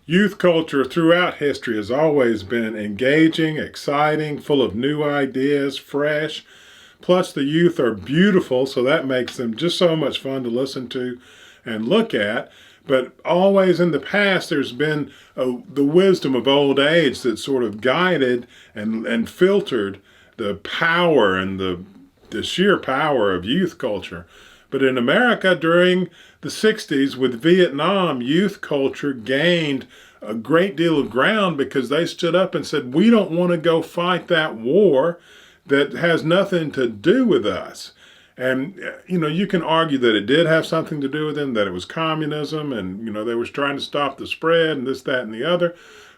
Youth culture throughout history has always been engaging, exciting, full of new ideas, fresh. Plus, the youth are beautiful, so that makes them just so much fun to listen to and look at. But always in the past, there's been the wisdom of old age that sort of guided and filtered the power and the sheer power of youth culture. But in America during the 60s with Vietnam, youth culture gained a great deal of ground because they stood up and said, we don't want to go fight that war that has nothing to do with us. And, you can argue that it did have something to do with them, that it was communism and, they was trying to stop the spread and this, that, and the other.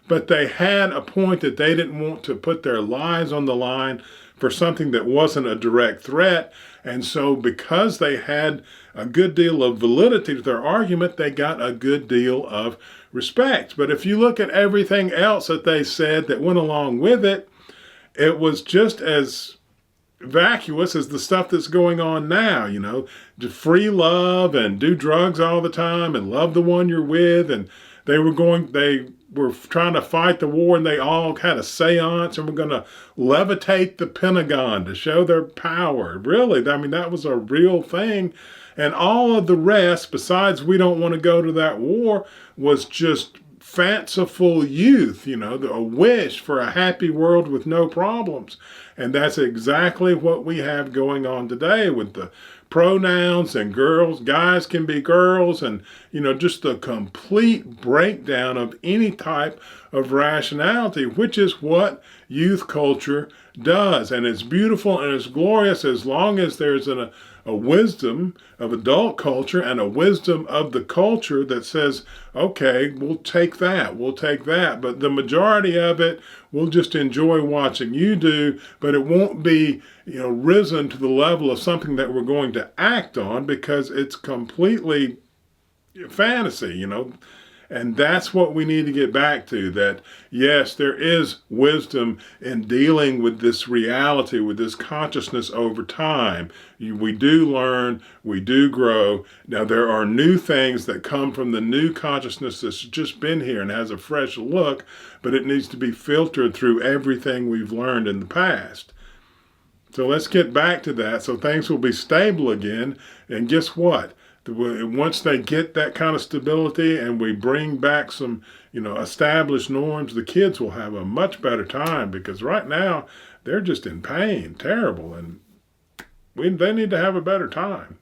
But they had a point that they didn't want to put their lives on the line for something that wasn't a direct threat. And so because they had a good deal of validity to their argument, they got a good deal of respect. But if you look at everything else that they said that went along with it, it was just as vacuous as the stuff that's going on now, to free love and do drugs all the time and love the one you're with. And they were trying to fight the war and they all had a seance and were going to levitate the Pentagon to show their power. Really, that was a real thing. And all of the rest, besides we don't want to go to that war, was just fanciful youth, a wish for a happy world with no problems. And that's exactly what we have going on today with the pronouns and guys can be girls, and, just the complete breakdown of any type of rationality, which is what youth culture does. And it's beautiful and it's glorious as long as there's a wisdom of adult culture and a wisdom of the culture that says, okay, we'll take that. But the majority of it, we'll just enjoy watching you do, but it won't be, risen to the level of something that we're going to act on because it's completely fantasy, And that's what we need to get back to, that yes, there is wisdom in dealing with this reality, with this consciousness over time. We do learn, we do grow. Now there are new things that come from the new consciousness that's just been here and has a fresh look, but it needs to be filtered through everything we've learned in the past. So let's get back to that so things will be stable again. And guess what? Once they get that kind of stability and we bring back some, established norms, the kids will have a much better time because right now they're just in pain, terrible, and they need to have a better time.